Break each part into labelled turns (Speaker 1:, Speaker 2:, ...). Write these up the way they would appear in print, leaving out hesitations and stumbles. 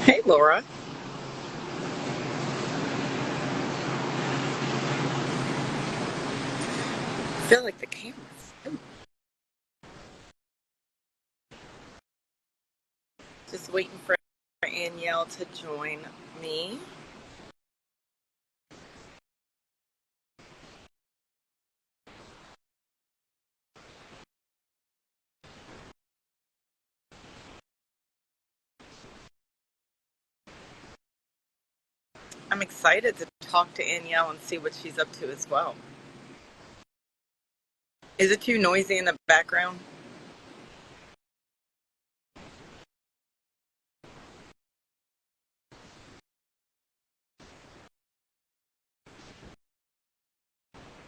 Speaker 1: Hey, Laura. I feel like the camera's just waiting for Annielle to join me. I'm excited to talk to Annielle and see what she's up to as well. Is it too noisy in the background?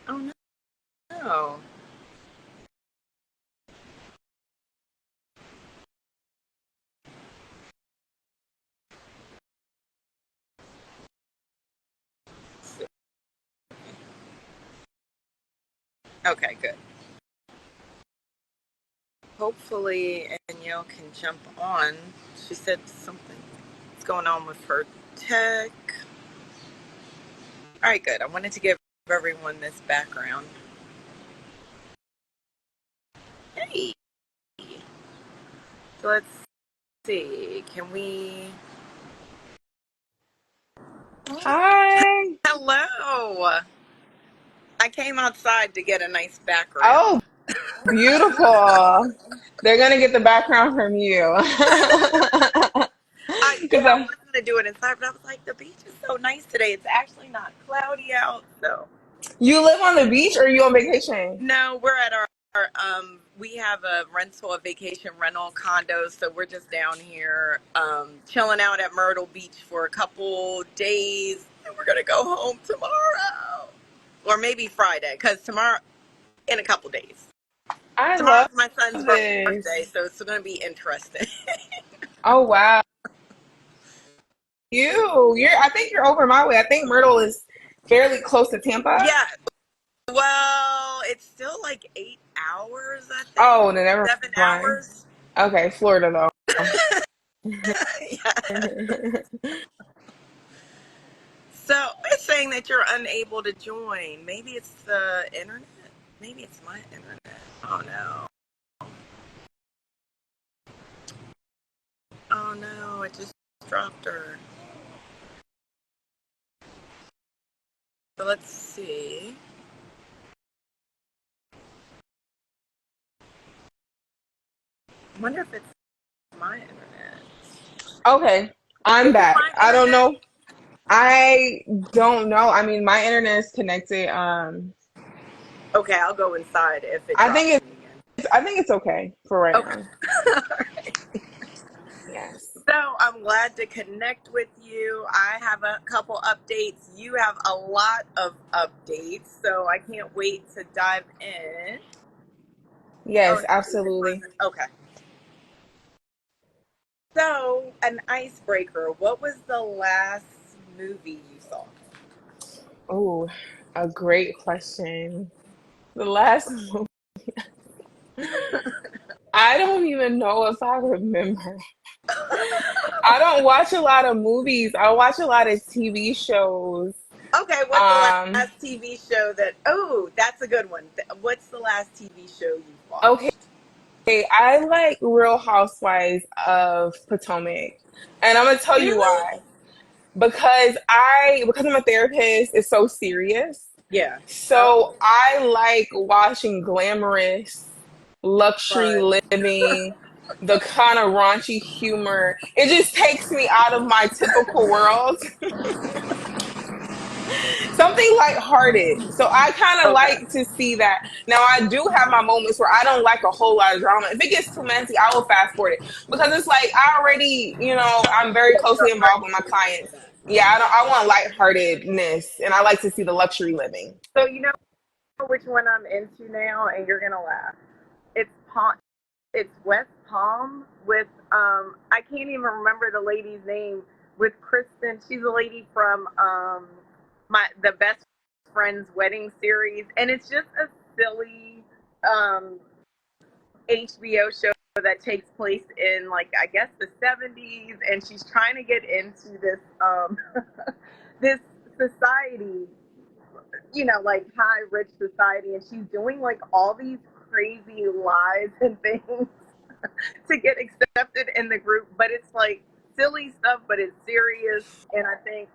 Speaker 1: Oh, no. Okay, good. Hopefully, Annielle can jump on. She said something's going on with her tech. All right, good. I wanted to give everyone this background. Hey. So let's see. Can we.
Speaker 2: Hi.
Speaker 1: Hello. I came outside to get a nice background.
Speaker 2: Oh, beautiful. They're gonna get the background from you. Because
Speaker 1: I was gonna do it inside, but I was like, the beach is so nice today. It's actually not cloudy out, so
Speaker 2: you live on the beach or you on vacation?
Speaker 1: no, we're at our we have a vacation rental condo, so we're just down here chilling out at Myrtle Beach for a couple days, and we're gonna go home tomorrow, or maybe Friday, because tomorrow in a couple days.
Speaker 2: I
Speaker 1: Tomorrow's
Speaker 2: love
Speaker 1: my son's birthday,
Speaker 2: this.
Speaker 1: so it's gonna be interesting.
Speaker 2: Oh wow. I think you're over my way. I think Myrtle is fairly close to Tampa.
Speaker 1: Yeah, well, it's still like 8 hours, I think.
Speaker 2: Oh, no, never
Speaker 1: Seven
Speaker 2: mind.
Speaker 1: hours.
Speaker 2: Okay, Florida though.
Speaker 1: Yeah. So it's saying that you're unable to join. Maybe it's the internet. Maybe it's my internet. Oh no. Oh no, it just dropped her. So let's see. I wonder if it's my internet.
Speaker 2: Okay, I'm
Speaker 1: Is it
Speaker 2: back.
Speaker 1: my
Speaker 2: I don't
Speaker 1: internet?
Speaker 2: know. I don't know. I mean, my internet is connected.
Speaker 1: Okay, I'll go inside if it
Speaker 2: I
Speaker 1: drops
Speaker 2: think
Speaker 1: me again.
Speaker 2: I think it's okay for right
Speaker 1: Okay.
Speaker 2: now. Yes.
Speaker 1: So I'm glad to connect with you. I have a couple updates. You have a lot of updates, so I can't wait to dive in. Oh,
Speaker 2: Yes,
Speaker 1: no, it
Speaker 2: absolutely.
Speaker 1: wasn't. Okay. So, an icebreaker. What was the last movie you saw?
Speaker 2: Oh, a great question. The last one, I don't even know if I remember. I don't watch a lot of movies. I watch a lot of TV shows.
Speaker 1: Okay, what's the
Speaker 2: Um,
Speaker 1: last TV show that? Oh, that's a good one. What's the last TV show you've
Speaker 2: okay,
Speaker 1: watched?
Speaker 2: I like Real Housewives of Potomac. And I'm gonna tell you
Speaker 1: Really?
Speaker 2: why. Because I'm a therapist, it's so serious.
Speaker 1: Yeah.
Speaker 2: So
Speaker 1: Oh,
Speaker 2: I like watching glamorous luxury
Speaker 1: fun.
Speaker 2: living, the kind of raunchy humor. It just takes me out of my typical world. Something lighthearted. So I kind of
Speaker 1: Okay.
Speaker 2: like to see that. Now I do have my moments where I don't like a whole lot of drama. If it gets too messy, I will fast forward it because it's like I already, I'm very closely
Speaker 1: You're
Speaker 2: involved
Speaker 1: already
Speaker 2: with my
Speaker 1: prepared for
Speaker 2: clients.
Speaker 1: that.
Speaker 2: Yeah, I want lightheartedness, and I like to see the luxury living.
Speaker 1: So you know which one I'm into now, and you're gonna laugh. It's Palm. It's West Palm with I can't even remember the lady's name with Kristen. She's a lady from my the best friend's wedding series, and it's just a silly um HBO show that takes place in, like, I guess the 70s, and she's trying to get into this this society, like high rich society, and she's doing like all these crazy lies and things to get accepted in the group, but it's like silly stuff, but it's serious, and I think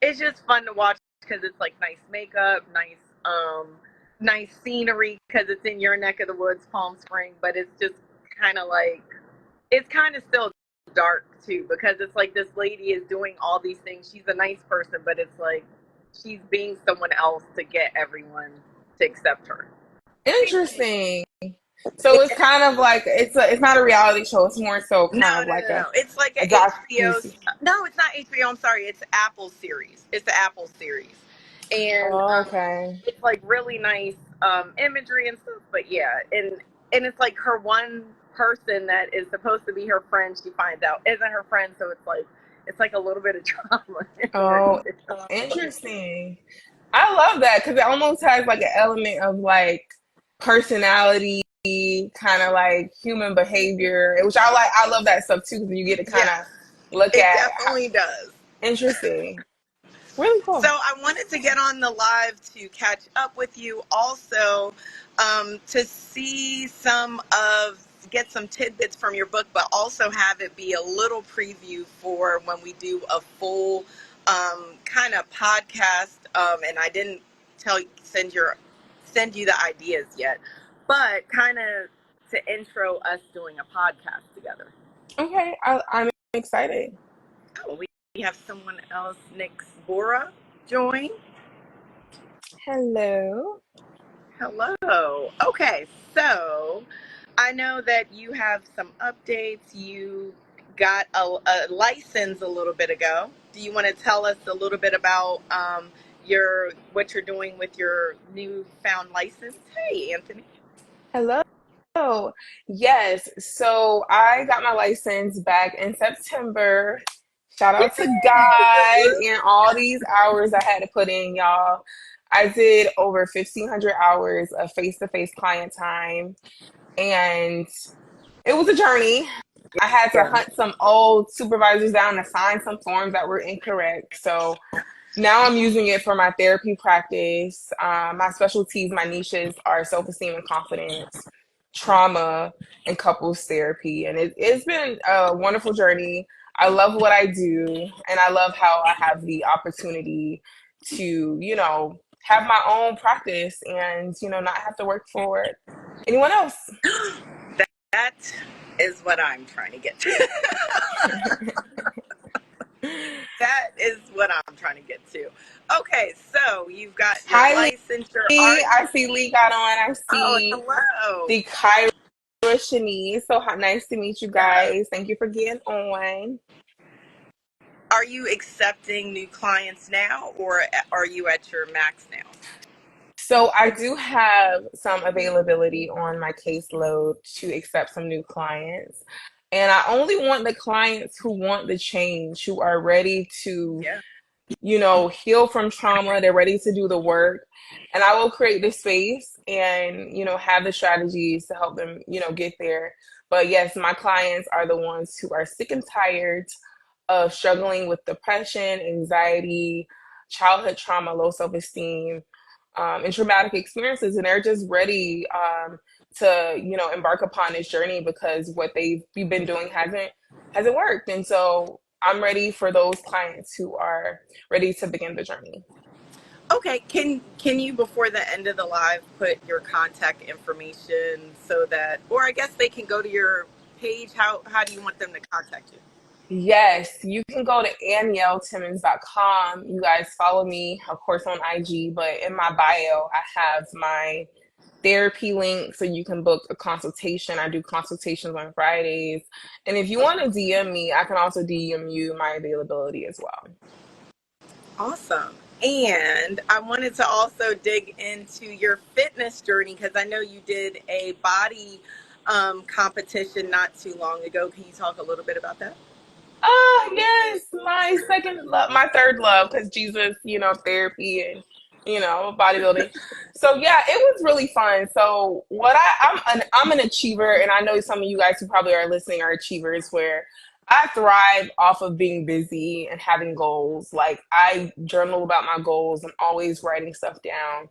Speaker 1: it's just fun to watch because it's like nice makeup, nice scenery because it's in your neck of the woods, Palm Springs, but it's just kind of like it's kind of still dark too because it's like this lady is doing all these things. She's a nice person, but it's like she's being someone else to get everyone to accept her.
Speaker 2: Interesting. So it's kind of like it's not a reality show. It's more so
Speaker 1: No,
Speaker 2: kind of
Speaker 1: no,
Speaker 2: like
Speaker 1: no, no. It's like
Speaker 2: a
Speaker 1: an
Speaker 2: docu.
Speaker 1: HBO. No, it's not HBO. I'm sorry. It's Apple series. It's the Apple series, and
Speaker 2: Oh, okay.
Speaker 1: it's like really nice imagery and stuff. But yeah, and it's like her one person that is supposed to be her friend. She finds out isn't her friend, so it's like a little bit of drama in there.
Speaker 2: Oh, interesting. I love that because it almost has like an element of like personality, kind of like human behavior, which I like. I love that stuff too because you get to kind
Speaker 1: Yes,
Speaker 2: of look
Speaker 1: it
Speaker 2: at
Speaker 1: definitely does.
Speaker 2: interesting, really
Speaker 1: So
Speaker 2: cool.
Speaker 1: I wanted to get on the live to catch up with you also, to see get some tidbits from your book, but also have it be a little preview for when we do a full kind of podcast. And I didn't send you the ideas yet, but kind of to intro us doing a podcast together.
Speaker 2: Okay, I'm excited.
Speaker 1: Oh, we have someone else, Nick Bora, join.
Speaker 2: Hello.
Speaker 1: Hello. Okay, so I know that you have some updates. You got a license a little bit ago. Do you want to tell us a little bit about your what you're doing with your newfound license? Hey, Anthony.
Speaker 2: Hello. Yes. So I got my license back in September. Shout out to God and all these hours I had to put in, y'all. I did over 1,500 hours of face-to-face client time, and it was a journey. I had to
Speaker 1: Yeah.
Speaker 2: hunt some old supervisors down to find some forms that were incorrect. So now I'm using it for my therapy practice. My specialties, my niches are self esteem and confidence, trauma, and couples therapy. And it's been a wonderful journey. I love what I do, and I love how I have the opportunity to, have my own practice and, not have to work for anyone else.
Speaker 1: That is what I'm trying to get to. That is what I'm trying to get to. Okay, so you've got your
Speaker 2: Hi,
Speaker 1: license, your
Speaker 2: Lee.
Speaker 1: art.
Speaker 2: I see Lee got on. I
Speaker 1: Oh,
Speaker 2: see
Speaker 1: hello.
Speaker 2: the Kyra Shanice. So nice to meet you
Speaker 1: Yes.
Speaker 2: guys. Thank you for getting on.
Speaker 1: Are you accepting new clients now, or are you at your max now?
Speaker 2: So I do have some availability on my caseload to accept some new clients. And I only want the clients who want the change, who are ready to
Speaker 1: Yeah.
Speaker 2: heal from trauma. They're ready to do the work. And I will create the space and, have the strategies to help them, get there. But yes, my clients are the ones who are sick and tired of struggling with depression, anxiety, childhood trauma, low self esteem, and traumatic experiences. And they're just ready to, embark upon this journey because what we've been doing hasn't worked. And so I'm ready for those clients who are ready to begin the journey.
Speaker 1: Okay. Can you before the end of the live put your contact information so that, or I guess they can go to your page. How do you want them to contact you?
Speaker 2: Yes, you can go to AnnielleTimmons.com. You guys follow me, of course, on IG, but in my bio, I have my therapy link so you can book a consultation. I do consultations on Fridays. And if you want to DM me, I can also DM you my availability as well.
Speaker 1: Awesome. And I wanted to also dig into your fitness journey because I know you did a body competition not too long ago. Can you talk a little bit about that?
Speaker 2: Oh, yes, my second love, my third love, because Jesus, therapy and, bodybuilding. So yeah, it was really fun. So I'm an achiever, and I know some of you guys who probably are listening are achievers. Where I thrive off of being busy and having goals. Like I journal about my goals. I'm always writing stuff down,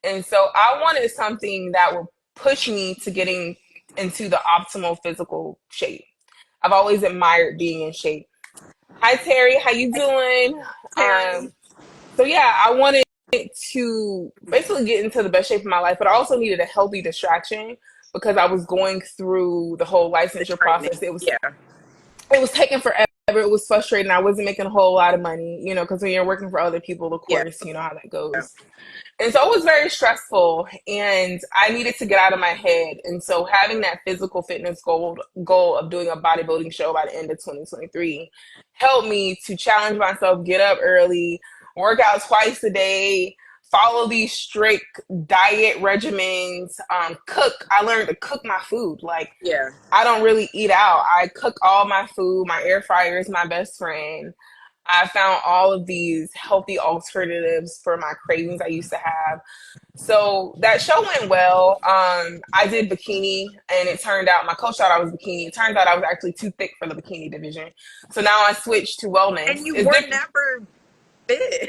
Speaker 2: and so I wanted something that would push me to getting into the optimal physical shape. I've always admired being in shape. Hi Terry, how you doing?
Speaker 1: Terry.
Speaker 2: So yeah, I wanted to basically get into the best shape of my life, but I also needed a healthy distraction because I was going through the whole
Speaker 1: The
Speaker 2: licensure
Speaker 1: training.
Speaker 2: process.
Speaker 1: Yeah.
Speaker 2: It was taking forever. It was frustrating. I wasn't making a whole lot of money, because when you're working for other people, of
Speaker 1: Yeah.
Speaker 2: course, you know how that goes. And so it was very stressful, and I needed to get out of my head. And so having that physical fitness goal of doing a bodybuilding show by the end of 2023 helped me to challenge myself, get up early, work out twice a day, follow these strict diet regimens, cook. I learned to cook my food. Like
Speaker 1: Yeah.
Speaker 2: I don't really eat out. I cook all my food. My air fryer is my best friend. I found all of these healthy alternatives for my cravings I used to have. So that show went well. I did bikini, and it turned out my coach thought I was bikini. It turns out I was actually too thick for the bikini division. So now I switched to wellness.
Speaker 1: And you
Speaker 2: It's
Speaker 1: were
Speaker 2: different.
Speaker 1: never big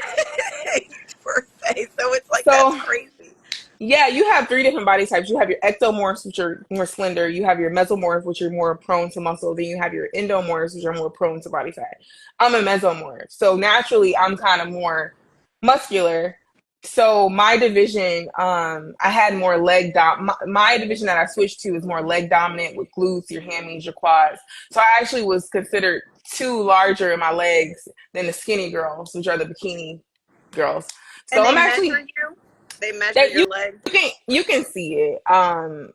Speaker 1: per se, so it's like that's
Speaker 2: So
Speaker 1: crazy.
Speaker 2: yeah, you have three different body types. You have your ectomorphs, which are more slender. You have your mesomorph, which are more prone to muscle. Then you have your endomorphs, which are more prone to body fat. I'm a mesomorph. So naturally, I'm kind of more muscular. So my division, I had more my division that I switched to is more leg dominant with glutes, your hammies, your quads. So I actually was considered too larger in my legs than the skinny girls, which are the bikini girls.
Speaker 1: And
Speaker 2: So
Speaker 1: they
Speaker 2: I'm
Speaker 1: measure
Speaker 2: actually
Speaker 1: you. They measure
Speaker 2: that
Speaker 1: your legs.
Speaker 2: you can see it.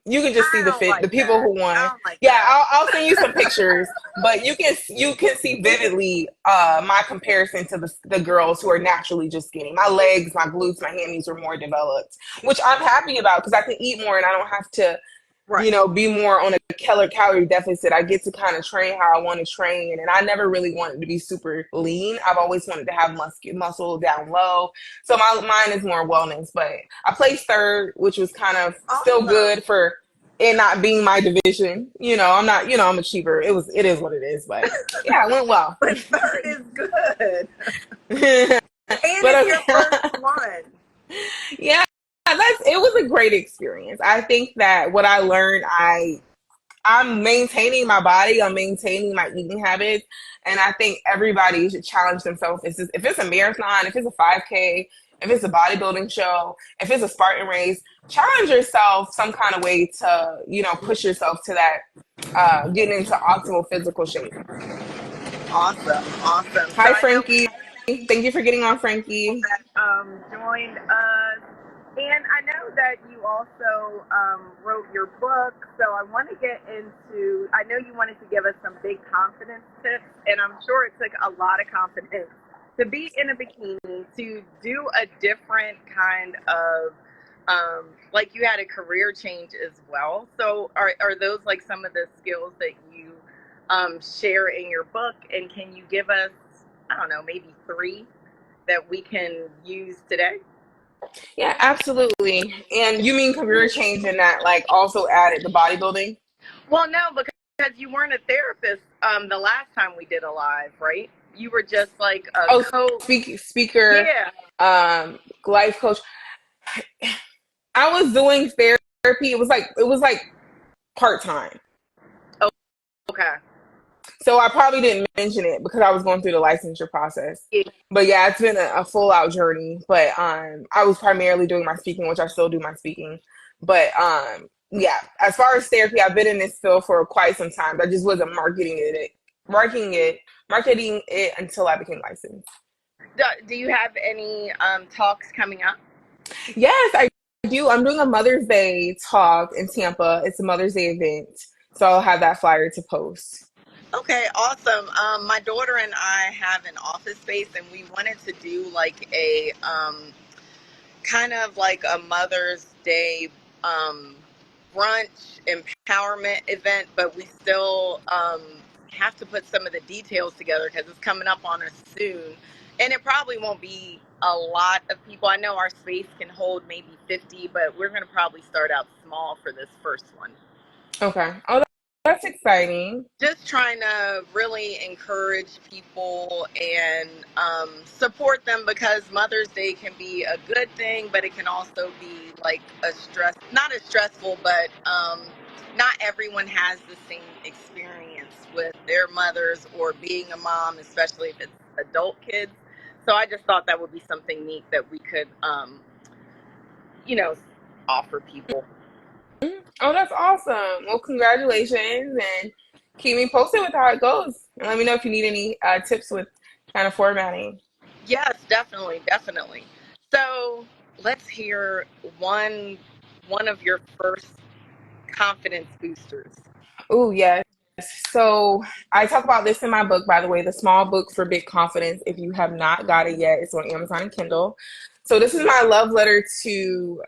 Speaker 2: You can just see
Speaker 1: I
Speaker 2: the
Speaker 1: don't
Speaker 2: fit. The
Speaker 1: like
Speaker 2: people
Speaker 1: that.
Speaker 2: who
Speaker 1: I
Speaker 2: won.
Speaker 1: don't like
Speaker 2: Yeah,
Speaker 1: that.
Speaker 2: I'll send you some pictures, but you can see vividly my comparison to the girls who are naturally just skinny. My legs, my glutes, my hammies are more developed, which I'm happy about because I can eat more and I don't have to
Speaker 1: Right.
Speaker 2: be more on a calorie deficit. I get to kind of train how I want to train. And I never really wanted to be super lean. I've always wanted to have muscle down low. So mine is more wellness. But I placed third, which was kind of still
Speaker 1: Awesome.
Speaker 2: good for it not being my division. I'm not, I'm a cheaper. It is what it is. But yeah, it went well.
Speaker 1: But third is good. And
Speaker 2: But
Speaker 1: it's your
Speaker 2: okay.
Speaker 1: first one.
Speaker 2: Yeah, it was a great experience. I think that what I learned, I'm maintaining my body, I'm maintaining my eating habits, and I think everybody should challenge themselves. If it's a marathon, if it's a 5K, if it's a bodybuilding show, if it's a Spartan race, challenge yourself some kind of way to push yourself to that getting into optimal physical shape.
Speaker 1: Awesome. Awesome. So
Speaker 2: Hi,
Speaker 1: I know
Speaker 2: Frankie. Thank you for getting on,
Speaker 1: people
Speaker 2: Frankie.
Speaker 1: that joined us. And I know that you also wrote your book, so I want to get into. I know you wanted to give us some big confidence tips, and I'm sure it took a lot of confidence to be in a bikini, to do a different kind of, like you had a career change as well. So are those like some of the skills that you share in your book? And can you give us, I don't know, maybe three that we can use today?
Speaker 2: Yeah, absolutely. And you mean career change in that, like, also added the bodybuilding?
Speaker 1: Well, no, because you weren't a therapist the last time we did a live, right? You were just like a
Speaker 2: Oh,
Speaker 1: coach.
Speaker 2: speaker,
Speaker 1: Yeah.
Speaker 2: life coach. I was doing therapy. It was like part time.
Speaker 1: Oh, okay.
Speaker 2: So I probably didn't mention it because I was going through the licensure process.
Speaker 1: Yeah.
Speaker 2: But yeah, it's been a full out journey. But I was primarily doing my speaking, which I still do my speaking. But yeah, as far as therapy, I've been in this field for quite some time. I just wasn't marketing it until I became licensed.
Speaker 1: Do you have any talks coming up?
Speaker 2: Yes, I do. I'm doing a Mother's Day talk in Tampa. It's a Mother's Day event. So I'll have that flyer to post.
Speaker 1: Okay, awesome. My daughter and I have an office space, and we wanted to do like a kind of like a Mother's Day um, brunch empowerment event, but we still have to put some of the details together because it's coming up on us soon. And it probably won't be a lot of people. I know our space can hold maybe 50, but we're going to probably start out small for this first one.
Speaker 2: Okay. Oh, that's exciting.
Speaker 1: Just trying to really encourage people and support them, because Mother's Day can be a good thing, but it can also be like a stress, not as stressful, but not everyone has the same experience with their mothers or being a mom, especially if it's adult kids. So I just thought that would be something neat that we could, you know, offer people.
Speaker 2: Oh, that's awesome. Well, congratulations and keep me posted with how it goes. And let me know if you need any tips with kind of formatting.
Speaker 1: Yes, definitely, definitely. So let's hear one one of your first confidence boosters.
Speaker 2: Oh, yes. So I talk about this in my book, by the way, The Small Book for Big Confidence. If you have not got it yet, it's on Amazon and Kindle. So this is my love letter to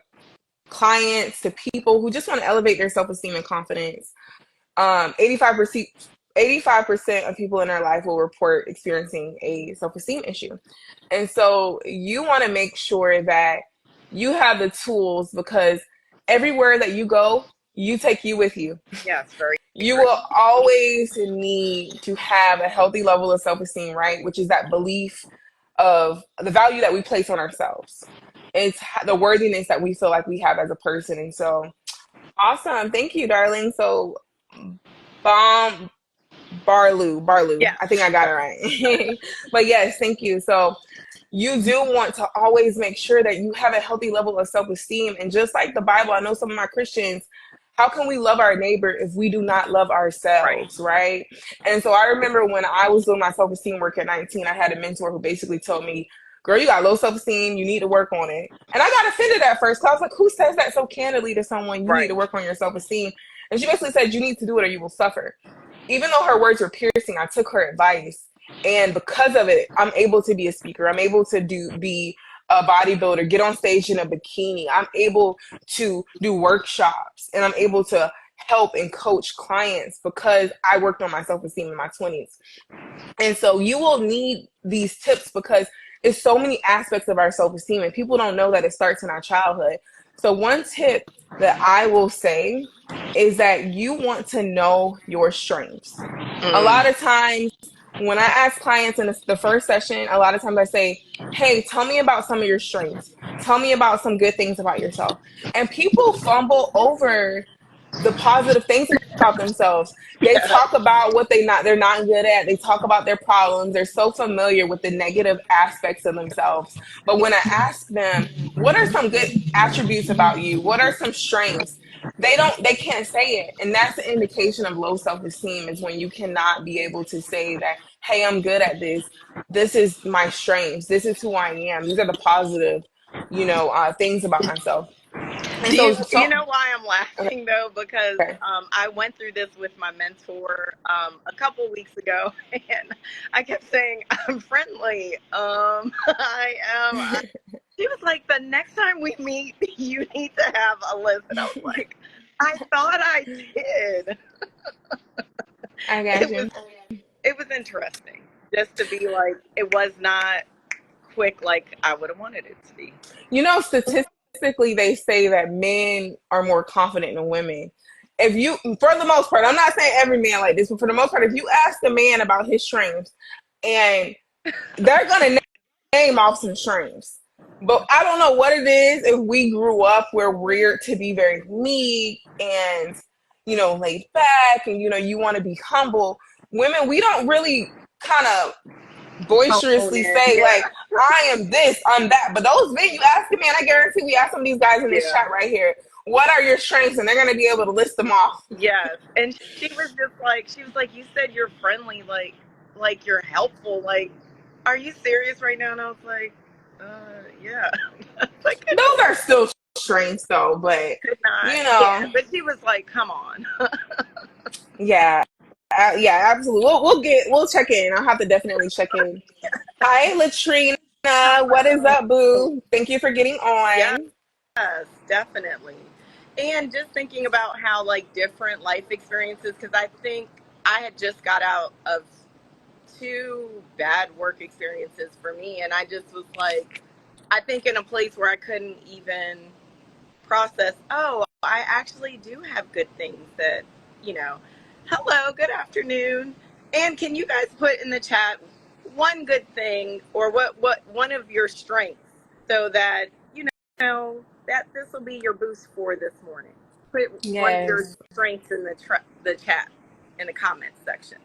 Speaker 2: clients, to people who just want to elevate their self-esteem and confidence. 85% of people in their life will report experiencing a self-esteem issue. And so you want to make sure that you have the tools, because everywhere that you go, you take you with you.
Speaker 1: Yes, very
Speaker 2: You
Speaker 1: true.
Speaker 2: will always need to have a healthy level of self-esteem, right? Which is that belief of the value that we place on ourselves. It's the worthiness that we feel like we have as a person. And so, awesome. Thank you, darling. So, bomb Barloo.
Speaker 1: Yes.
Speaker 2: I think I got it right. But yes, thank you. So you do want to always make sure that you have a healthy level of self-esteem. And just like the Bible, I know some of my Christians, how can we love our neighbor if we do not love
Speaker 1: Right.
Speaker 2: ourselves, right? And so I remember when I was doing my self-esteem work at 19, I had a mentor who basically told me, girl, you got low self-esteem, you need to work on it. And I got offended at first because I was like, who says that so candidly to someone, you need to
Speaker 1: Right.
Speaker 2: work on your self-esteem? And she basically said, you need to do it or you will suffer. Even though her words were piercing, I took her advice. And because of it, I'm able to be a speaker. I'm able to be a bodybuilder, get on stage in a bikini. I'm able to do workshops, and I'm able to help and coach clients because I worked on my self-esteem in my 20s. And so you will need these tips because it's so many aspects of our self-esteem, and people don't know that it starts in our childhood. So one tip that I will say is that you want to know your strengths. A
Speaker 1: Mm.
Speaker 2: lot of times when I ask clients in the first session, a lot of times I say, hey, tell me about some of your strengths. Tell me about some good things about yourself. And people fumble over the positive things about themselves. They
Speaker 1: Yeah.
Speaker 2: talk about what they're not good at. They talk about their problems. They're so familiar with the negative aspects of themselves. But when I ask them, what are some good attributes about you? What are some strengths? They can't say it. And that's the indication of low self-esteem, is when you cannot be able to say that, hey, I'm good at this. This is my strengths. This is who I am. These are the positive, things about myself. And
Speaker 1: Do
Speaker 2: so,
Speaker 1: you know why I'm laughing though? Because
Speaker 2: okay.
Speaker 1: I went through this with my mentor a couple weeks ago, and I kept saying I'm friendly. I am. She was like, the next time we meet, you need to have a list, and I was like, I thought I did.
Speaker 2: I got
Speaker 1: It
Speaker 2: you.
Speaker 1: was it was interesting just to be like, it was not quick like I would have wanted it to be.
Speaker 2: Statistically, they say that men are more confident than women. If you, for the most part, I'm not saying every man like this, but for the most part, if you ask a man about his strengths, and they're gonna name off some strengths, but I don't know what it is. If we grew up, we're reared to be very meek and laid back, and you want to be humble. Women, we don't really kind of
Speaker 1: Tone
Speaker 2: boisterously
Speaker 1: it,
Speaker 2: say
Speaker 1: yeah,
Speaker 2: like, I am this, I'm that. But those men, you ask a man, I guarantee we ask some of these guys in this
Speaker 1: yeah.
Speaker 2: chat right here, what are your strengths? And they're gonna be able to list them off.
Speaker 1: Yes, and she was just like, she was like, you said you're friendly, like you're helpful. Like, are you serious right now? And I was like, yeah. Like, I
Speaker 2: Those are still strengths though, but
Speaker 1: could not.
Speaker 2: you
Speaker 1: Yeah,
Speaker 2: know,
Speaker 1: but she was like, come on.
Speaker 2: yeah. Yeah, absolutely. We'll check in. I'll have to definitely check in. Hi, Latrina. What is up, boo? Thank you for getting
Speaker 1: Yes,
Speaker 2: on.
Speaker 1: definitely. And just thinking about how like different life experiences, because I think I had just got out of two bad work experiences for me, and I just was like, I think in a place where I couldn't even process, oh, I actually do have good things that, you know, hello, good afternoon. And can you guys put in the chat one good thing, or what one of your strengths, so that, that this will be your boost for this morning. Put one of your
Speaker 2: Yes.
Speaker 1: strengths in the chat, in the comments section.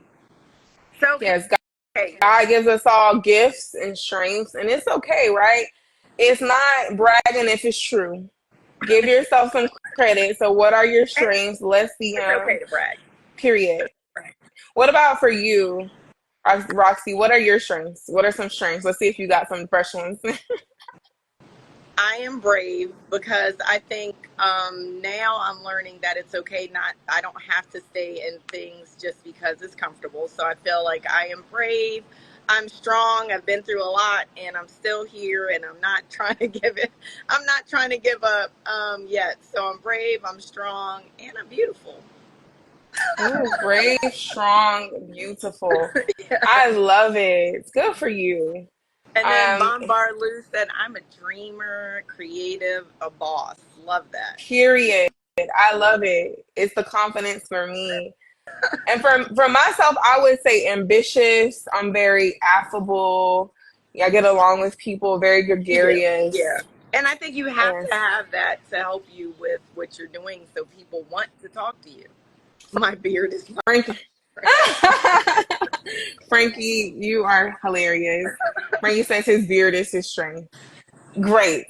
Speaker 1: So,
Speaker 2: Yes.
Speaker 1: okay,
Speaker 2: God gives us all gifts and strengths, and it's okay, right? It's not bragging if it's true. Give yourself some credit. So, what are your
Speaker 1: and
Speaker 2: strengths? Let's see
Speaker 1: it's okay
Speaker 2: them.
Speaker 1: to brag.
Speaker 2: Period. What about for you, Roxy? What are your strengths? What are some strengths? Let's see if you got some fresh ones.
Speaker 1: I am brave, because I think now I'm learning that it's okay. I don't have to stay in things just because it's comfortable. So I feel like I am brave. I'm strong. I've been through a lot, and I'm still here. And I'm not trying to give it. I'm not trying to give up yet. So I'm brave. I'm strong, and I'm beautiful.
Speaker 2: Oh, brave, strong, beautiful.
Speaker 1: Yeah.
Speaker 2: I love it. It's good for you.
Speaker 1: And then
Speaker 2: Um,
Speaker 1: Bombard Lou said, "I'm a dreamer, creative, a boss." Love that.
Speaker 2: Period. I love it. It's the confidence for me. And for myself, I would say ambitious. I'm very affable. Yeah, I get along with people, very
Speaker 1: You do. Yeah.
Speaker 2: gregarious.
Speaker 1: And I think you have
Speaker 2: And
Speaker 1: to have that to help you with what you're doing, so people want to talk to you. My beard is my
Speaker 2: Frankie, Frankie, you are hilarious. Frankie says his beard is his strength. Great.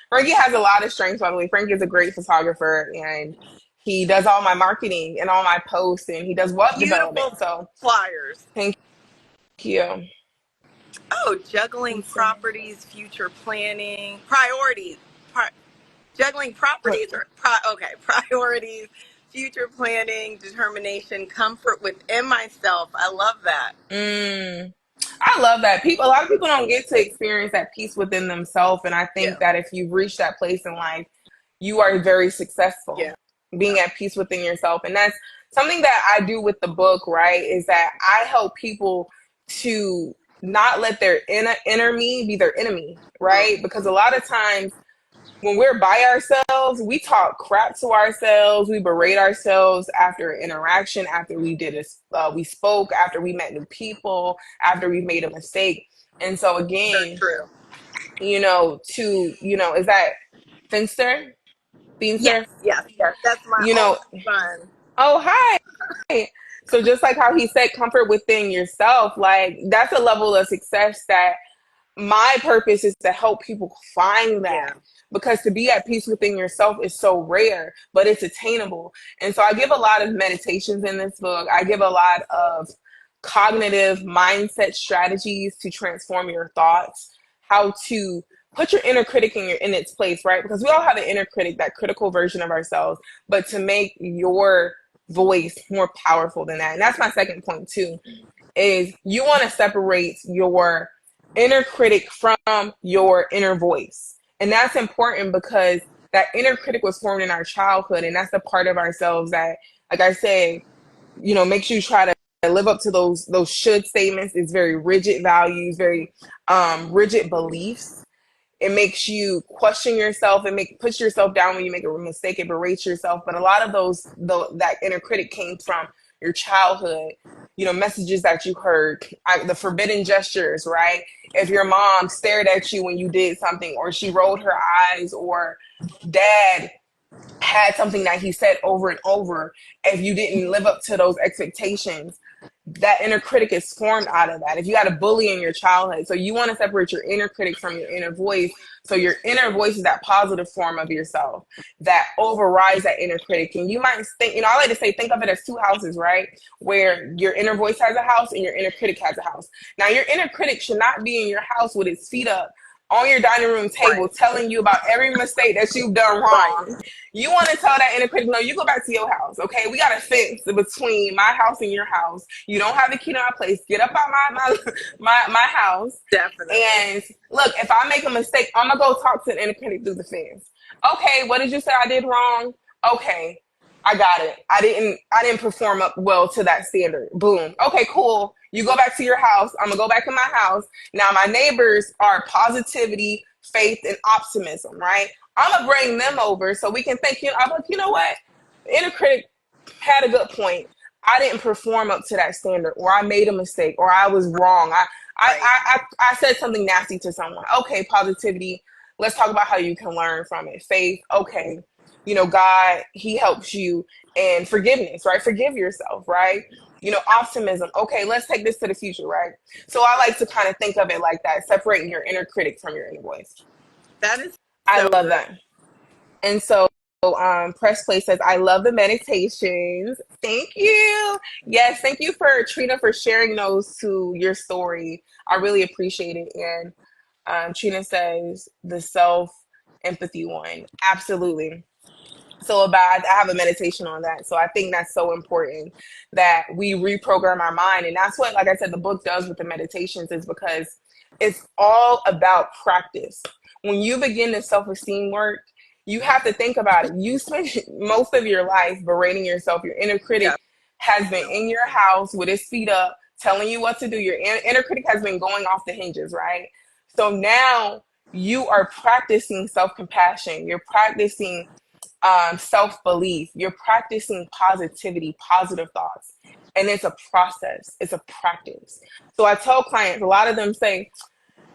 Speaker 2: Frankie has a lot of strengths, by the way. Frankie is a great photographer, and he does all my marketing and all my posts, and he does web development.
Speaker 1: beautiful
Speaker 2: So
Speaker 1: flyers.
Speaker 2: thank you.
Speaker 1: Oh, juggling
Speaker 2: Let's see.
Speaker 1: properties, future planning, priorities. Pri- Juggling properties okay, priorities, future planning, determination, comfort within myself. I love that.
Speaker 2: Mm. I love that. A lot of people don't get to experience that peace within themselves. And I
Speaker 1: Yeah.
Speaker 2: think that if you've reached that place in life, you are very
Speaker 1: Yeah.
Speaker 2: successful being at peace within yourself. And that's something that I do with the book, right? Is that I help people to not let their inner me be their enemy,
Speaker 1: Mm,
Speaker 2: right? Because a lot of times when we're by ourselves, we talk crap to ourselves. We berate ourselves after an interaction, after we spoke, after we met new people, after we've made a mistake. And so
Speaker 1: so
Speaker 2: again,
Speaker 1: true.
Speaker 2: is that Finster?
Speaker 1: Yes,
Speaker 2: Finster?
Speaker 1: yes, yes. That's my
Speaker 2: You know,
Speaker 1: oldest son.
Speaker 2: oh, hi. So just like how he said comfort within yourself, like that's a level of success that my purpose is to help people find that,
Speaker 1: Yeah.
Speaker 2: because to be at peace within yourself is so rare, but it's attainable. And so I give a lot of meditations in this book. I give a lot of cognitive mindset strategies to transform your thoughts, how to put your inner critic in its place, right? Because we all have an inner critic, that critical version of ourselves, but to make your voice more powerful than that. And that's my second point too, is you want to separate your inner critic from your inner voice. And that's important because that inner critic was formed in our childhood. And that's the part of ourselves that, like I said, makes you try to live up to those should statements. Is very rigid values, very rigid beliefs. It makes you question yourself and push yourself down when you make a mistake. It berates yourself. But a lot of that inner critic came from your childhood, messages that you heard, the forbidden gestures, right? If your mom stared at you when you did something, or she rolled her eyes, or dad had something that he said over and over, if you didn't live up to those expectations, that inner critic is formed out of that. If you had a bully in your childhood, so you want to separate your inner critic from your inner voice. So your inner voice is that positive form of yourself that overrides that inner critic. And you might think, I like to say, think of it as two houses, right? Where your inner voice has a house and your inner critic has a house. Now, your inner critic should not be in your house with its feet up on your dining room table
Speaker 1: Right.
Speaker 2: telling you about every mistake that you've done
Speaker 1: Right.
Speaker 2: wrong. You want to tell that inner critic, no, you go back to your house, okay? We got a fence between my house and your house. You don't have the key to my place. Get up out my house.
Speaker 1: Definitely.
Speaker 2: And look, if I make a mistake, I'm going to go talk to the inner critic through the fence. Okay, what did you say I did wrong? Okay. I got it. I didn't perform up well to that standard. Boom. Okay, cool. You go back to your house. I'm gonna go back in my house. Now my neighbors are positivity, faith, and optimism, right? I'm gonna bring them over so we can think, I'm like, you know what? The inner critic had a good point. I didn't perform up to that standard, or I made a mistake, or I was wrong.
Speaker 1: Right.
Speaker 2: I said something nasty to someone. Okay, positivity. Let's talk about how you can learn from it. Faith. Okay, God, He helps you, and forgiveness, right? Forgive yourself, right? Optimism. Okay, let's take this to the future, right? So I like to kind of think of it like that, separating your inner critic from your inner voice.
Speaker 1: That is
Speaker 2: I
Speaker 1: so
Speaker 2: love
Speaker 1: good.
Speaker 2: that. And so, Press Play says, I love the meditations. Thank you. Yes, thank you for Trina for sharing those to your story. I really appreciate it. And Trina says, the self empathy one. Absolutely. So about I have a meditation on that. So I think that's so important that we reprogram our mind. And that's what, like I said, the book does with the meditations is because it's all about practice. When you begin the self-esteem work, you have to think about it. You spend most of your life berating yourself. Your inner critic
Speaker 1: Yeah.
Speaker 2: has been in your house with his feet up, telling you what to do. Your inner critic has been going off the hinges, right? So now you are practicing self-compassion. You're practicing self belief. You're practicing positivity, positive thoughts. And it's a process, it's a practice. So I tell clients, a lot of them say,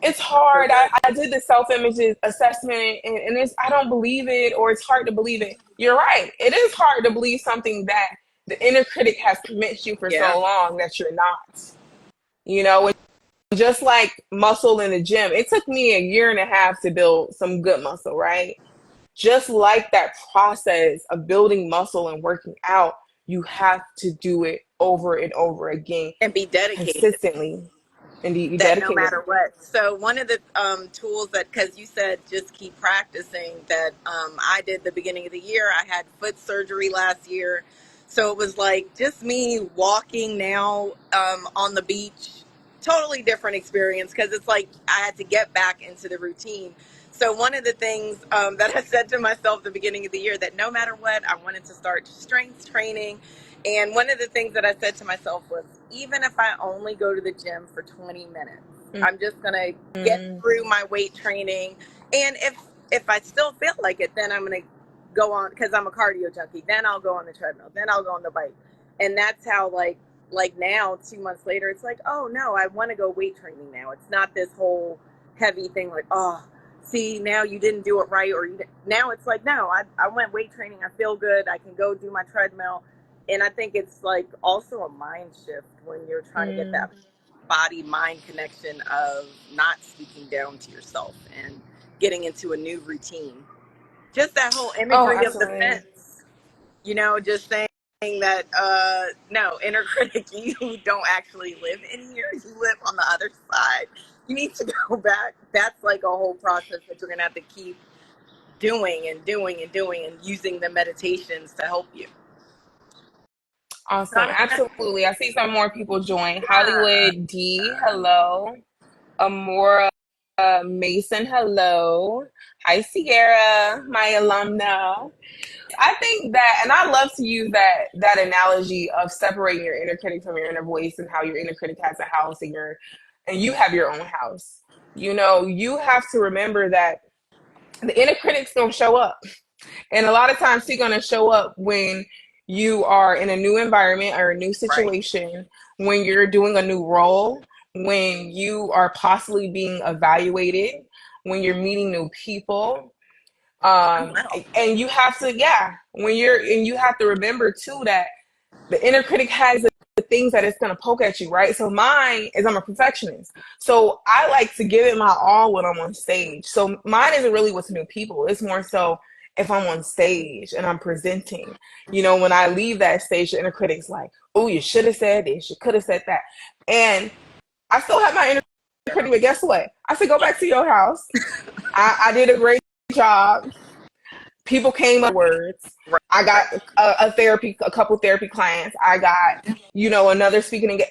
Speaker 2: it's
Speaker 1: So
Speaker 2: hard.
Speaker 1: good.
Speaker 2: I did the self image assessment and it's, I don't believe it, or it's hard to believe it. You're right. It is hard to believe something that the inner critic has convinced you for
Speaker 1: Yeah.
Speaker 2: so long that you're not. And just like muscle in the gym, it took me a year and a half to build some good muscle, right? Just like that process of building muscle and working out, you have to do it over and over again,
Speaker 1: And be dedicated.
Speaker 2: consistently, and be
Speaker 1: That no
Speaker 2: dedicated.
Speaker 1: matter what. So one of the tools that, because you said just keep practicing, that I did the beginning of the year. I had foot surgery last year, so it was like just me walking now on the beach. Totally different experience because it's like I had to get back into the routine. So one of the things that I said to myself at the beginning of the year, that no matter what, I wanted to start strength training. And one of the things that I said to myself was, even if I only go to the gym for 20 minutes, I'm just going to get
Speaker 2: Mm-hmm.
Speaker 1: through my weight training. And if I still feel like it, then I'm going to go on, because I'm a cardio junkie. Then I'll go on the treadmill. Then I'll go on the bike. And that's how, like now, 2 months later, it's like, oh no, I want to go weight training now. It's not this whole heavy thing like, oh, see, now you didn't do it right. Or now it's like, no, I went weight training. I feel good. I can go do my treadmill. And I think it's like also a mind shift when you're trying to get that body mind connection of not speaking down to yourself and getting into a new routine. Just that whole
Speaker 2: Oh,
Speaker 1: imagery of the
Speaker 2: absolutely.
Speaker 1: fence, just saying that no, inner critic, you don't actually live in here, you live on the other side. You need to go back. That's like a whole process that you're gonna have to keep doing and doing and doing, and using the meditations to help you. So I
Speaker 2: Awesome.
Speaker 1: don't know.
Speaker 2: Absolutely. I see some more people join.
Speaker 1: Yeah.
Speaker 2: Hollywood D, hello. Amora Mason, hello. Hi, Sierra, my alumna. I think that, and I love to use that analogy of separating your inner critic from your inner voice, and how your inner critic has a house and you have your own house. You have to remember that the inner critic's gonna show up, and a lot of times he's gonna show up when you are in a new environment or a new
Speaker 1: Right.
Speaker 2: situation, when you're doing a new role, when you are possibly being evaluated, when you're meeting new people,
Speaker 1: Oh, wow.
Speaker 2: and you have to, yeah, and you have to remember too that the inner critic has the things that it's going to poke at you, right? So mine is, I'm a perfectionist, so I like to give it my all when I'm on stage. So mine isn't really with new people, it's more so if I'm on stage and I'm presenting, when I leave that stage, the inner critic's like, oh, you should have said this, you could have said that. And I still have my inner critic, but guess what? I said, go back to your house. I did a great job. People came up words. I got
Speaker 1: Right.
Speaker 2: a couple therapy clients. I got, another speaking and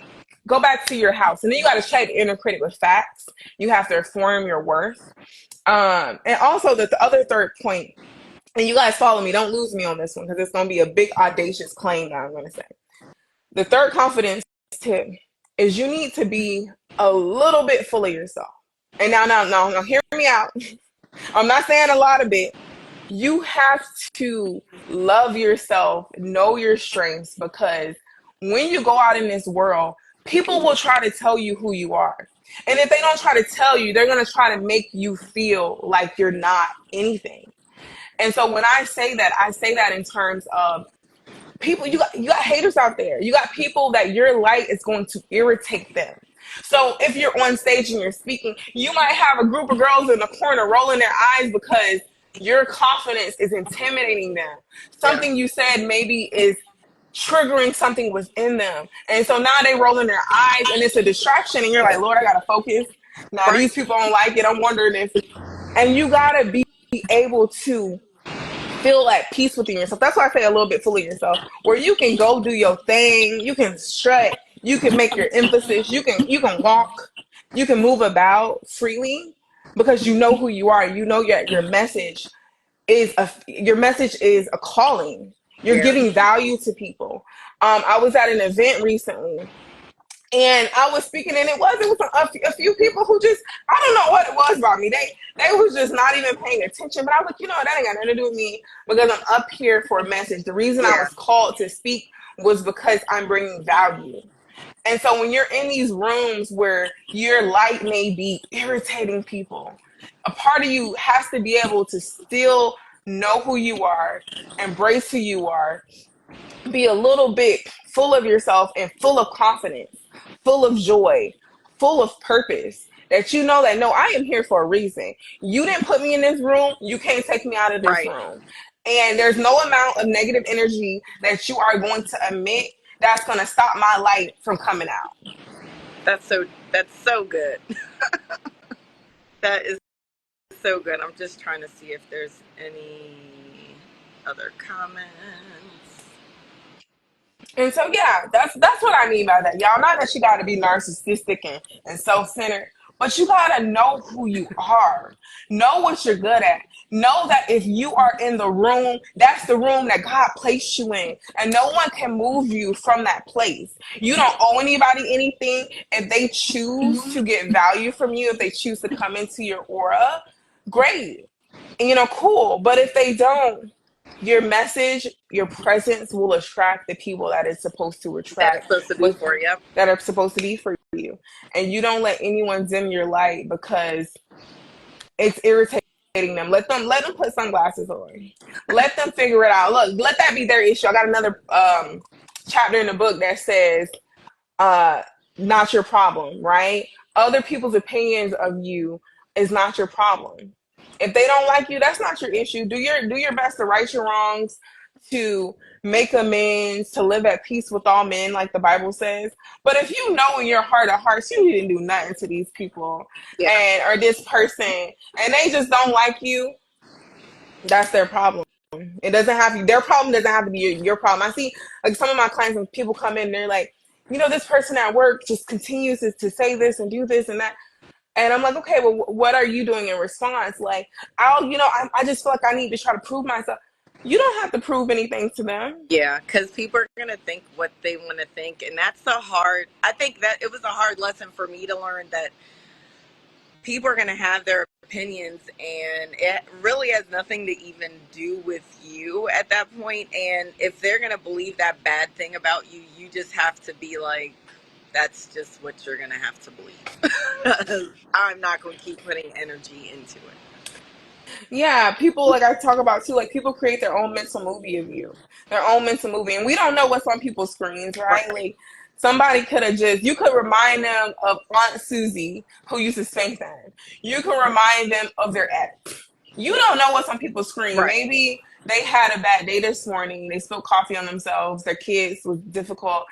Speaker 2: go back to your house. And then you got to check the inner critic with facts. You have to affirm your worth. And also the other third point and you guys follow me, don't lose me on this one because it's going to be a big audacious claim that I'm going to say. The third confidence tip is you need to be a little bit full of yourself. And now, hear me out. I'm not saying a lot of it. You have to love yourself, know your strengths, because when you go out in this world, people will try to tell you who you are. And if they don't try to tell you, they're going to try to make you feel like you're not anything. And so when I say that in terms of people, you got haters out there. You got people that your light is going to irritate them. So if you're on stage and you're speaking, you might have a group of girls in the corner rolling their eyes because your confidence is intimidating them.
Speaker 1: Yeah.
Speaker 2: Something you said maybe is triggering something within them. And so now they rolling their eyes and it's a distraction and you're like, Lord, I gotta focus. Now
Speaker 1: Right.
Speaker 2: these people don't like it. I'm wondering if, and you gotta be able to feel at peace within yourself. That's why I say a little bit full of yourself, where you can go do your thing, you can strut, you can make your emphasis, you can walk, you can move about freely because you know who you are. You know your message is a calling. You're
Speaker 1: Yeah.
Speaker 2: giving value to people. I was at an event recently and I was speaking, and it was a few people who just I don't know what it was about me. They was just not even paying attention. But I was like, that ain't got nothing to do with me because I'm up here for a message. The reason I
Speaker 1: Yeah.
Speaker 2: was called to speak was because I'm bringing value. And so when you're in these rooms where your light may be irritating people, a part of you has to be able to still know who you are, embrace who you are, be a little bit full of yourself and full of confidence, full of joy, full of purpose. That you know that no, I am here for a reason. You didn't put me in this room, you can't take me out of this
Speaker 1: Right.
Speaker 2: room. And there's no amount of negative energy that you are going to emit that's going to stop my light from coming out.
Speaker 1: That's so good. That is so good. I'm just trying to see if there's any other comments.
Speaker 2: And so yeah, that's what I mean by that, y'all. Not that you gotta be narcissistic and self-centered, but you gotta know who you are. Know what you're good at. Know that if you are in the room, that's the room that God placed you in. And no one can move you from that place. You don't owe anybody anything. If they choose to get value from you, if they choose to come into your aura, great. Cool. But if they don't, your message, your presence will attract the people that it's supposed to
Speaker 1: That is
Speaker 2: attract
Speaker 1: supposed to be
Speaker 2: with
Speaker 1: for you. Yep.
Speaker 2: that are supposed to be for you. And you don't let anyone dim your light because it's irritating them. Let them put sunglasses on. Let them figure it out. Look, let that be their issue. I got another chapter in the book that says uh not your problem, right? Other people's opinions of you is not your problem. If they don't like you, that's not your issue. Do your best to right your wrongs, to make amends, to live at peace with all men, like the Bible says. But if you know in your heart of hearts you didn't do nothing to these people
Speaker 1: Yeah.
Speaker 2: and or this person and they just don't like you, that's their problem. It doesn't have their problem doesn't have to be your problem. I see like some of my clients when people come in, they're like, this person at work just continues to say this and do this and that. And I'm like, okay, well, what are you doing in response? Like, I just feel like I need to try to prove myself. You don't have to prove anything to them.
Speaker 1: Yeah, because people are going to think what they want to think. And I think that it was a hard lesson for me to learn that people are going to have their opinions and it really has nothing to even do with you at that point. And if they're going to believe that bad thing about you, you just have to be like, that's just what you're going to have to believe. I'm not going to keep putting energy into it.
Speaker 2: Yeah, people like I talk about too, like people create their own mental movie of you, their own mental movie, and we don't know what's on people's screens, right?
Speaker 1: Right.
Speaker 2: Like somebody could have you could remind them of Aunt Susie who used to spank them. You can remind them of their ex. You don't know what's on people's screen.
Speaker 1: Right.
Speaker 2: Maybe they had a bad day this morning. They spilled coffee on themselves. Their kids was difficult,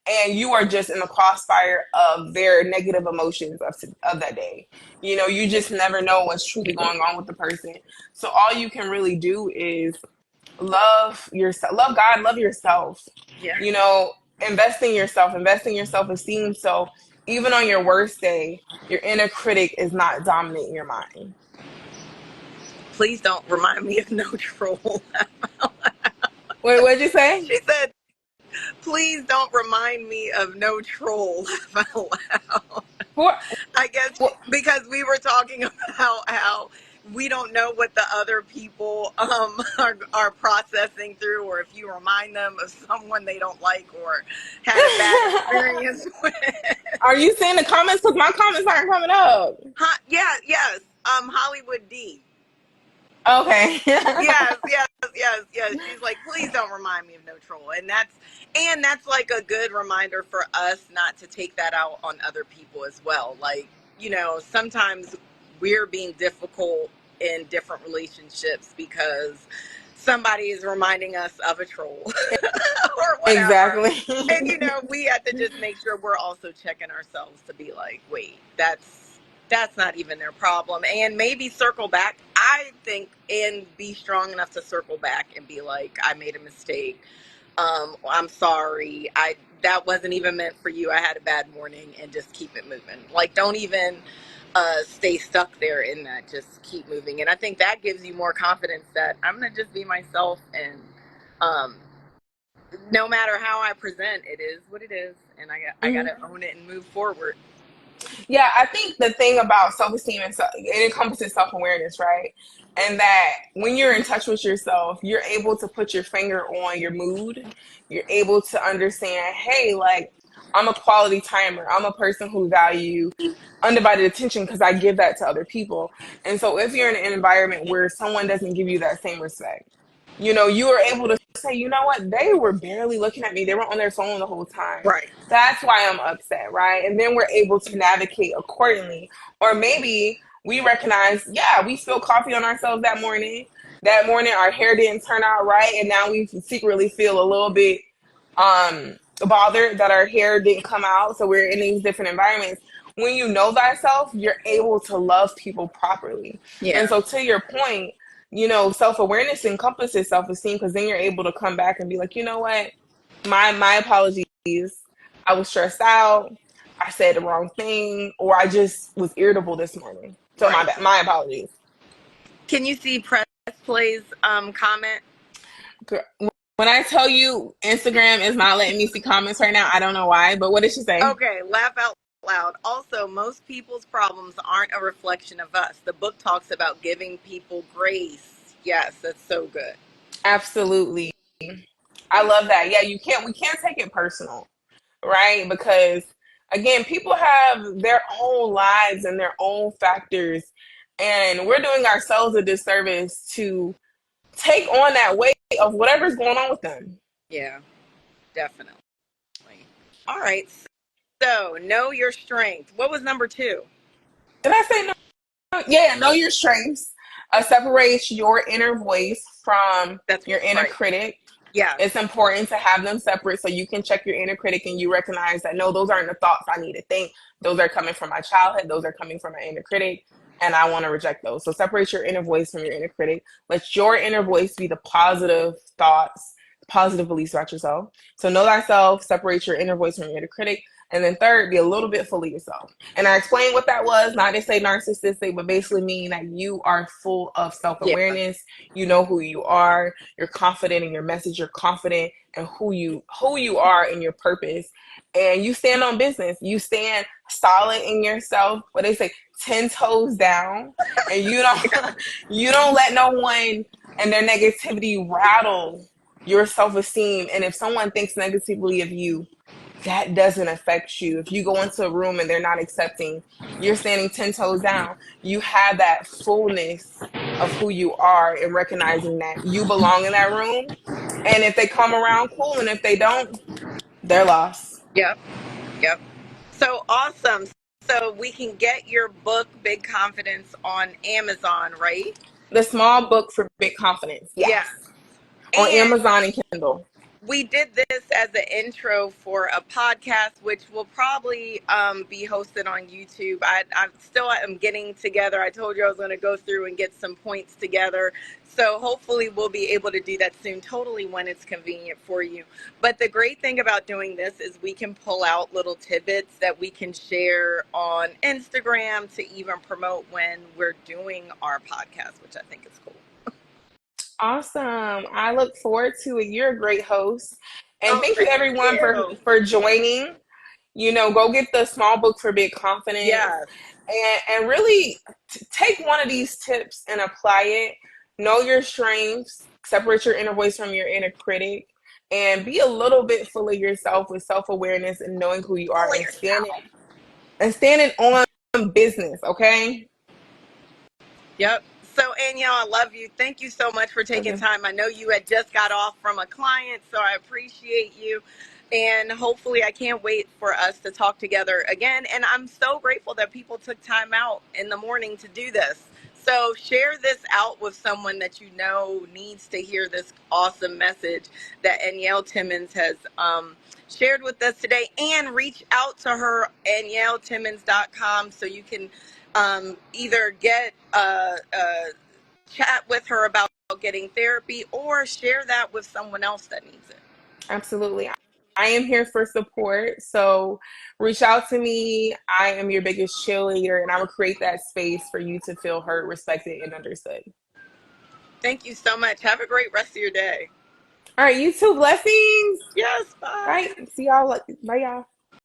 Speaker 2: and you are just in the crossfire of their negative emotions of that day. You just never know what's truly going on with the person. So all you can really do is love yourself, love God, love yourself.
Speaker 1: Yeah.
Speaker 2: You know, invest in your self-esteem. So even on your worst day, your inner critic is not dominating your mind.
Speaker 1: please don't remind me of no troll.
Speaker 2: Wait, what'd you say?
Speaker 1: She said, please don't remind me of no troll. Laugh out loud.
Speaker 2: For,
Speaker 1: I guess
Speaker 2: well,
Speaker 1: because we were talking about how we don't know what the other people are processing through, or if you remind them of someone they don't like or had a bad experience with.
Speaker 2: are you seeing the comments? Because my comments aren't coming up.
Speaker 1: Huh, yeah, yes. Hollywood D.
Speaker 2: Okay.
Speaker 1: Yes, yes, yes, yes. She's like, please don't remind me of no troll, and that's like a good reminder for us not to take that out on other people as well. Like, sometimes we're being difficult in different relationships because somebody is reminding us of a troll or whatever.
Speaker 2: Exactly.
Speaker 1: And we have to just make sure we're also checking ourselves to be like, wait, that's not even their problem, and maybe circle back, I think, and be strong enough to circle back and be like, I made a mistake. I'm sorry. That wasn't even meant for you. I had a bad morning, and just keep it moving. Like, don't even stay stuck there in that. Just keep moving. And I think that gives you more confidence that I'm gonna just be myself, and um, no matter how I present, it is what it is, and I got
Speaker 2: Mhm.
Speaker 1: to own it and move forward.
Speaker 2: Yeah, I think the thing about self-esteem and it encompasses self-awareness, right? And that when you're in touch with yourself, you're able to put your finger on your mood. You're able to understand, hey, like, I'm a quality timer. I'm a person who value undivided attention because I give that to other people. And so if you're in an environment where someone doesn't give you that same respect, you are able to say, you know what, they were barely looking at me. They were on their phone the whole time.
Speaker 1: Right.
Speaker 2: That's why I'm upset, right? And then we're able to navigate accordingly. Or maybe we recognize, yeah, we spilled coffee on ourselves that morning. That morning, our hair didn't turn out right. And now we secretly feel a little bit bothered that our hair didn't come out. So we're in these different environments. When you know thyself, you're able to love people properly. And
Speaker 1: Yeah.
Speaker 2: so, to your point, self awareness encompasses self esteem because then you're able to come back and be like, you know what? My apologies. I was stressed out. I said the wrong thing, or I just was irritable this morning. So
Speaker 1: Right.
Speaker 2: my apologies.
Speaker 1: Can you see Press Play's comment?
Speaker 2: When I tell you Instagram is not letting me see comments right now, I don't know why, but what did she say?
Speaker 1: Okay, laugh out loud. Also, most people's problems aren't a reflection of us. The book talks about giving people grace. Yes, that's so good.
Speaker 2: Absolutely. I love that. Yeah, we can't take it personal, right? Because again, people have their own lives and their own factors, and we're doing ourselves a disservice to take on that weight of whatever's going on with them.
Speaker 1: Yeah, definitely. All right. So, know your strength. What was number two?
Speaker 2: Did I say no? Yeah, know your strengths. Separate your inner voice from
Speaker 1: That's
Speaker 2: your inner
Speaker 1: right.
Speaker 2: critic.
Speaker 1: Yes.
Speaker 2: It's important to have them separate so you can check your inner critic and you recognize that no, those aren't the thoughts I need to think. Those are coming from my childhood. Those are coming from my inner critic. And I want to reject those. So separate your inner voice from your inner critic. Let your inner voice be the positive thoughts, positive beliefs about yourself. So know thyself, separate your inner voice from your inner critic. And then third, be a little bit full of yourself. And I explained what that was, not to say narcissistic, but basically meaning that you are full of
Speaker 1: Yeah.
Speaker 2: self-awareness. You know who you are. You're confident in your message. You're confident in who you are in your purpose. And you stand on business. You stand solid in yourself. What they say, 10 toes down. And you don't you don't let no one and their negativity rattle your self-esteem. And if someone thinks negatively of you, that doesn't affect you. If you go into a room and they're not accepting, you're standing 10 toes down. You have that fullness of who you are and recognizing that you belong in that room. And if they come around, cool. And if they don't, they're lost.
Speaker 1: Yep. Yep. So awesome. So we can get your book, Big Confidence, on Amazon, right?
Speaker 2: The small book for big confidence.
Speaker 1: Yes.
Speaker 2: Yes. On
Speaker 1: And
Speaker 2: Amazon and Kindle.
Speaker 1: we did this as an intro for a podcast, which will probably be hosted on YouTube. I still am getting together. I told you I was going to go through and get some points together. So hopefully we'll be able to do that soon, totally when it's convenient for you. But the great thing about doing this is we can pull out little tidbits that we can share on Instagram to even promote when we're doing our podcast, which I think is cool.
Speaker 2: Awesome. I look forward to it. You're a great host. And
Speaker 1: Oh,
Speaker 2: thank you
Speaker 1: thank
Speaker 2: everyone
Speaker 1: you.
Speaker 2: for joining. Go get the small book for big confidence
Speaker 1: Yes.
Speaker 2: and really take one of these tips and apply it. Know your strengths, separate your inner voice from your inner critic, and be a little bit full of yourself with self-awareness and knowing who you are
Speaker 1: Pull
Speaker 2: and
Speaker 1: yourself.
Speaker 2: standing on business, okay?
Speaker 1: Yep. So, Annielle, I love you. Thank you so much for taking
Speaker 2: Okay.
Speaker 1: time. I know you had just got off from a client, so I appreciate you. And hopefully, I can't wait for us to talk together again. And I'm so grateful that people took time out in the morning to do this. So, share this out with someone that you know needs to hear this awesome message that Annielle Timmons has shared with us today. And reach out to her, AnnielleTimmons.com, so you can either get chat with her about getting therapy or share that with someone else that needs it.
Speaker 2: Absolutely. I am here for support. So reach out to me. I am your biggest cheerleader, and I will create that space for you to feel heard, respected, and understood.
Speaker 1: Thank you so much. Have a great rest of your day.
Speaker 2: All right, you too. Blessings.
Speaker 1: Yes,
Speaker 2: Bye.
Speaker 1: bye.
Speaker 2: See y'all. Bye, y'all.